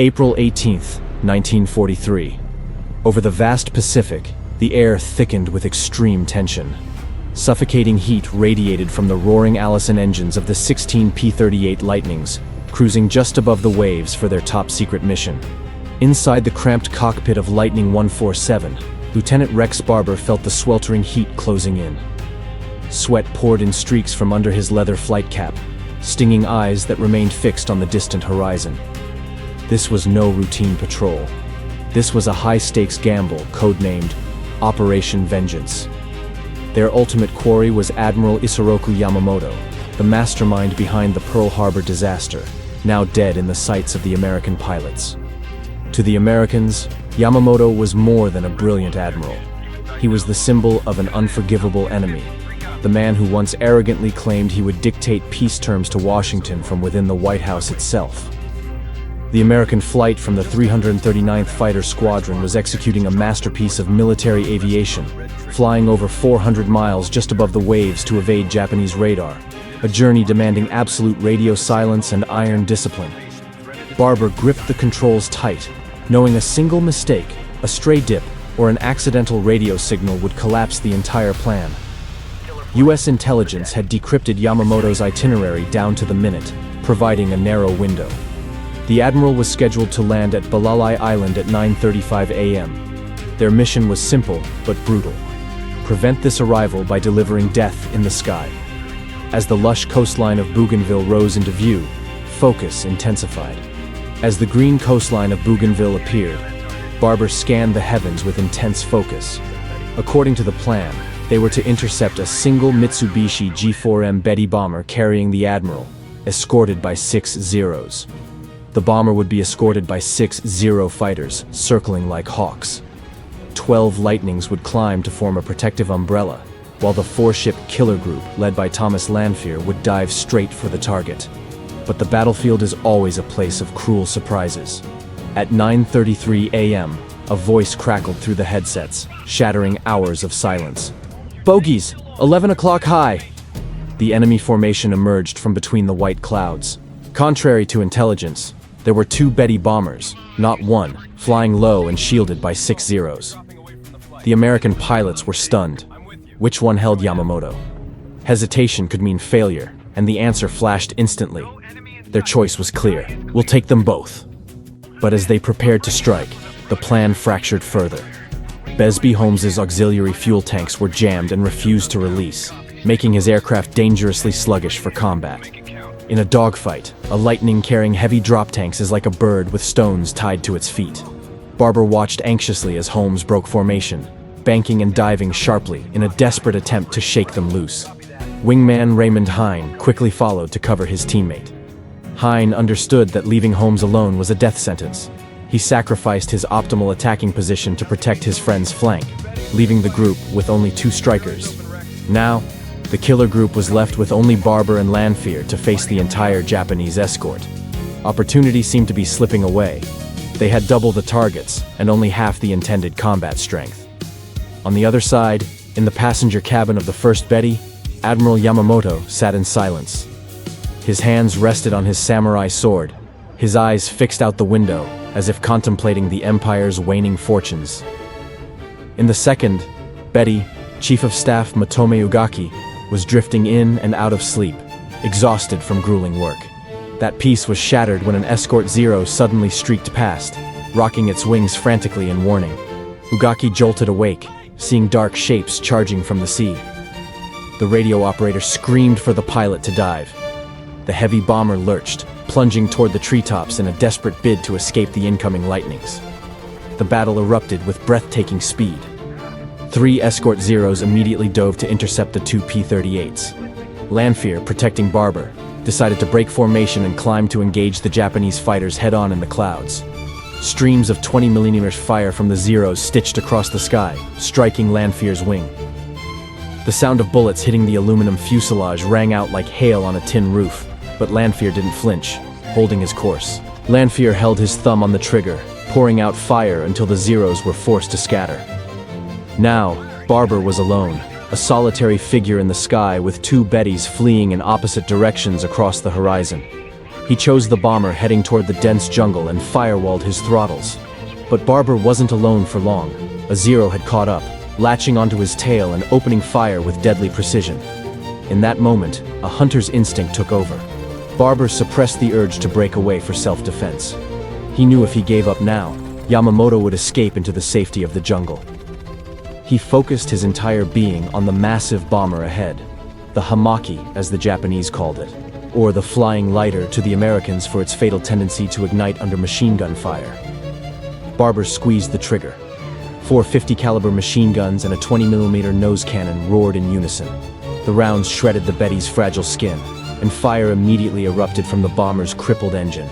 April 18th, 1943. Over the vast Pacific, the air thickened with extreme tension. Suffocating heat radiated from the roaring Allison engines of the 16 P-38 Lightnings, cruising just above the waves for their top-secret mission. Inside the cramped cockpit of Lightning 147, Lieutenant Rex Barber felt the sweltering heat closing in. Sweat poured in streaks from under his leather flight cap, stinging eyes that remained fixed on the distant horizon. This was no routine patrol. This was a high-stakes gamble codenamed Operation Vengeance. Their ultimate quarry was Admiral Isoroku Yamamoto, the mastermind behind the Pearl Harbor disaster, now dead in the sights of the American pilots. To the Americans, Yamamoto was more than a brilliant admiral. He was the symbol of an unforgivable enemy, the man who once arrogantly claimed he would dictate peace terms to Washington from within the White House itself. The American flight from the 339th Fighter Squadron was executing a masterpiece of military aviation, flying over 400 miles just above the waves to evade Japanese radar, a journey demanding absolute radio silence and iron discipline. Barber gripped the controls tight, knowing a single mistake, a stray dip, or an accidental radio signal would collapse the entire plan. U.S. intelligence had decrypted Yamamoto's itinerary down to the minute, providing a narrow window. The admiral was scheduled to land at Balalai Island at 9:35 a.m. Their mission was simple but brutal. Prevent this arrival by delivering death in the sky. As the lush coastline of Bougainville rose into view, focus intensified. As the green coastline of Bougainville appeared, Barber scanned the heavens with intense focus. According to the plan, they were to intercept a single Mitsubishi G4M Betty bomber carrying the admiral, escorted by 6 Zeros. The bomber would be escorted by 6 Zero fighters, circling like hawks. 12 Lightnings would climb to form a protective umbrella, while the 4-ship killer group, led by Thomas Lanphier, would dive straight for the target. But the battlefield is always a place of cruel surprises. At 9:33 a.m., a voice crackled through the headsets, shattering hours of silence. "Bogies! 11 o'clock high!" The enemy formation emerged from between the white clouds. Contrary to intelligence, there were 2 Betty bombers, not one, flying low and shielded by 6 Zeros. The American pilots were stunned. Which one held Yamamoto? Hesitation could mean failure, and the answer flashed instantly. Their choice was clear: we'll take them both. But as they prepared to strike, the plan fractured further. Besby Holmes's auxiliary fuel tanks were jammed and refused to release, making his aircraft dangerously sluggish for combat. In a dogfight, a Lightning carrying heavy drop tanks is like a bird with stones tied to its feet. Barber watched anxiously as Holmes broke formation, banking and diving sharply in a desperate attempt to shake them loose. Wingman Raymond Hine quickly followed to cover his teammate. Hine understood that leaving Holmes alone was a death sentence. He sacrificed his optimal attacking position to protect his friend's flank, leaving the group with only 2 strikers. Now, the killer group was left with only Barber and Lanphier to face the entire Japanese escort. Opportunity seemed to be slipping away. They had double the targets and only half the intended combat strength. On the other side, in the passenger cabin of the first Betty, Admiral Yamamoto sat in silence. His hands rested on his samurai sword, his eyes fixed out the window as if contemplating the Empire's waning fortunes. In the second, Betty, Chief of Staff Matome Ugaki, was drifting in and out of sleep, exhausted from grueling work. That peace was shattered when an escort Zero suddenly streaked past, rocking its wings frantically in warning. Ugaki jolted awake, seeing dark shapes charging from the sea. The radio operator screamed for the pilot to dive. The heavy bomber lurched, plunging toward the treetops in a desperate bid to escape the incoming Lightnings. The battle erupted with breathtaking speed. 3 escort Zeros immediately dove to intercept the 2 P-38s. Lanphier, protecting Barber, decided to break formation and climb to engage the Japanese fighters head-on in the clouds. Streams of 20mm fire from the Zeros stitched across the sky, striking Lanphier's wing. The sound of bullets hitting the aluminum fuselage rang out like hail on a tin roof, but Lanphier didn't flinch, holding his course. Lanphier held his thumb on the trigger, pouring out fire until the Zeros were forced to scatter. Now, Barber was alone, a solitary figure in the sky with 2 Bettys fleeing in opposite directions across the horizon. He chose the bomber heading toward the dense jungle and firewalled his throttles. But Barber wasn't alone for long. A Zero had caught up, latching onto his tail and opening fire with deadly precision. In that moment, a hunter's instinct took over. Barber suppressed the urge to break away for self-defense. He knew if he gave up now, Yamamoto would escape into the safety of the jungle. He focused his entire being on the massive bomber ahead, the Hamaki, as the Japanese called it, or the flying lighter to the Americans for its fatal tendency to ignite under machine gun fire. Barber squeezed the trigger. 4 50 caliber machine guns and a 20mm nose cannon roared in unison. The rounds shredded the Betty's fragile skin, and fire immediately erupted from the bomber's crippled engine.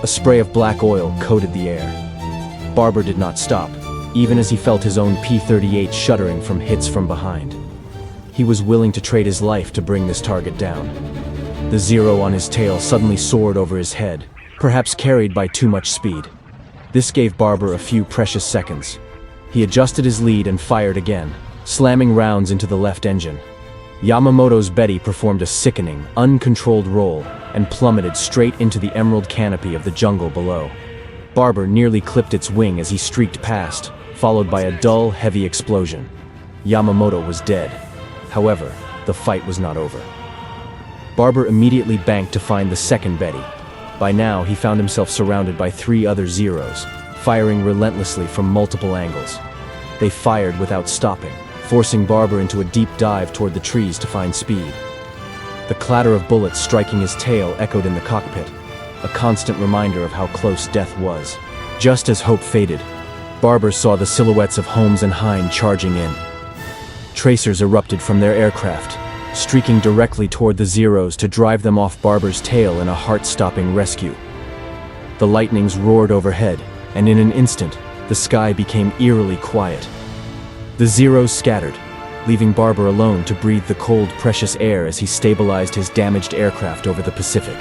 A spray of black oil coated the air. Barber did not stop, even as he felt his own P-38 shuddering from hits from behind. He was willing to trade his life to bring this target down. The Zero on his tail suddenly soared over his head, perhaps carried by too much speed. This gave Barber a few precious seconds. He adjusted his lead and fired again, slamming rounds into the left engine. Yamamoto's Betty performed a sickening, uncontrolled roll and plummeted straight into the emerald canopy of the jungle below. Barber nearly clipped its wing as he streaked past, followed by a dull, heavy explosion. Yamamoto was dead. However, the fight was not over. Barber immediately banked to find the second Betty. By now, he found himself surrounded by 3 other Zeros, firing relentlessly from multiple angles. They fired without stopping, forcing Barber into a deep dive toward the trees to find speed. The clatter of bullets striking his tail echoed in the cockpit, a constant reminder of how close death was. Just as hope faded, Barber saw the silhouettes of Holmes and Hine charging in. Tracers erupted from their aircraft, streaking directly toward the Zeros to drive them off Barber's tail in a heart-stopping rescue. The lightnings roared overhead, and in an instant, the sky became eerily quiet. The Zeros scattered, leaving Barber alone to breathe the cold, precious air as he stabilized his damaged aircraft over the Pacific.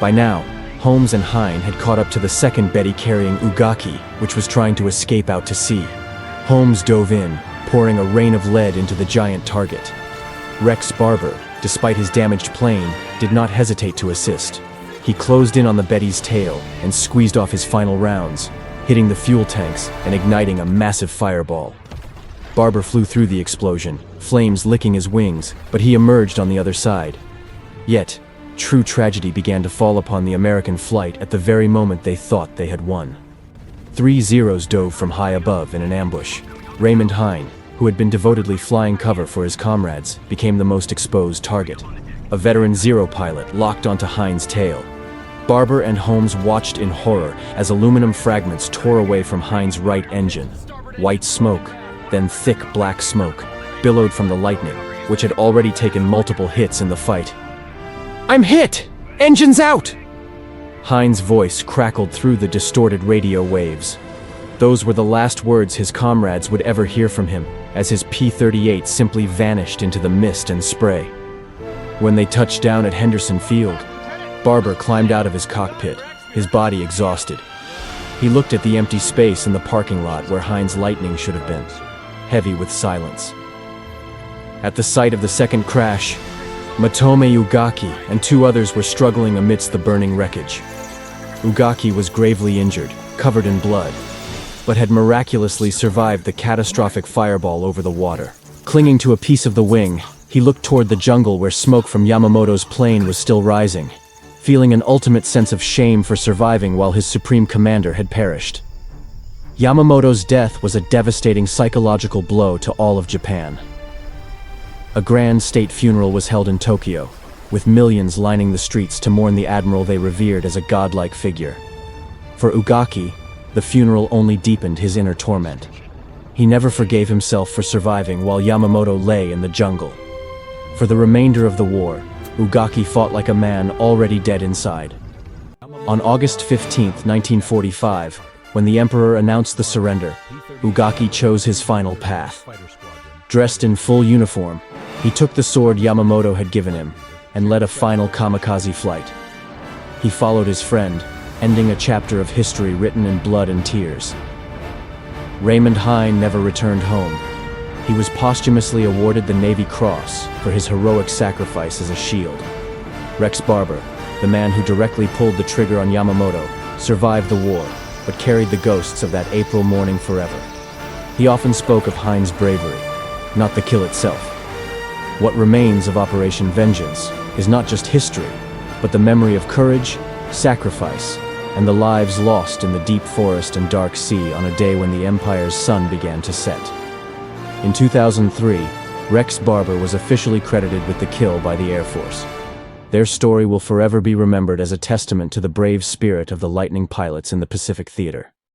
By now, Holmes and Hine had caught up to the second Betty carrying Ugaki, which was trying to escape out to sea. Holmes dove in, pouring a rain of lead into the giant target. Rex Barber, despite his damaged plane, did not hesitate to assist. He closed in on the Betty's tail and squeezed off his final rounds, hitting the fuel tanks and igniting a massive fireball. Barber flew through the explosion, flames licking his wings, but he emerged on the other side. Yet, true tragedy began to fall upon the American flight at the very moment they thought they had won. 3 Zeros dove from high above in an ambush. Raymond Hine, who had been devotedly flying cover for his comrades, became the most exposed target. A veteran Zero pilot locked onto Hine's tail. Barber and Holmes watched in horror as aluminum fragments tore away from Hine's right engine. White smoke, then thick black smoke, billowed from the Lightning, which had already taken multiple hits in the fight. "I'm hit! Engine's out!" Hine's voice crackled through the distorted radio waves. Those were the last words his comrades would ever hear from him, as his P-38 simply vanished into the mist and spray. When they touched down at Henderson Field, Barber climbed out of his cockpit, his body exhausted. He looked at the empty space in the parking lot where Hine's Lightning should have been, heavy with silence. At the site of the second crash, Matome Ugaki and 2 others were struggling amidst the burning wreckage. Ugaki was gravely injured, covered in blood, but had miraculously survived the catastrophic fireball over the water. Clinging to a piece of the wing, he looked toward the jungle where smoke from Yamamoto's plane was still rising, feeling an ultimate sense of shame for surviving while his supreme commander had perished. Yamamoto's death was a devastating psychological blow to all of Japan. A grand state funeral was held in Tokyo, with millions lining the streets to mourn the admiral they revered as a godlike figure. For Ugaki, the funeral only deepened his inner torment. He never forgave himself for surviving while Yamamoto lay in the jungle. For the remainder of the war, Ugaki fought like a man already dead inside. On August 15, 1945, when the Emperor announced the surrender, Ugaki chose his final path. Dressed in full uniform, he took the sword Yamamoto had given him and led a final kamikaze flight. He followed his friend, ending a chapter of history written in blood and tears. Raymond Hine never returned home. He was posthumously awarded the Navy Cross for his heroic sacrifice as a shield. Rex Barber, the man who directly pulled the trigger on Yamamoto, survived the war, but carried the ghosts of that April morning forever. He often spoke of Hein's bravery, not the kill itself. What remains of Operation Vengeance is not just history, but the memory of courage, sacrifice, and the lives lost in the deep forest and dark sea on a day when the Empire's sun began to set. In 2003, Rex Barber was officially credited with the kill by the Air Force. Their story will forever be remembered as a testament to the brave spirit of the Lightning pilots in the Pacific Theater.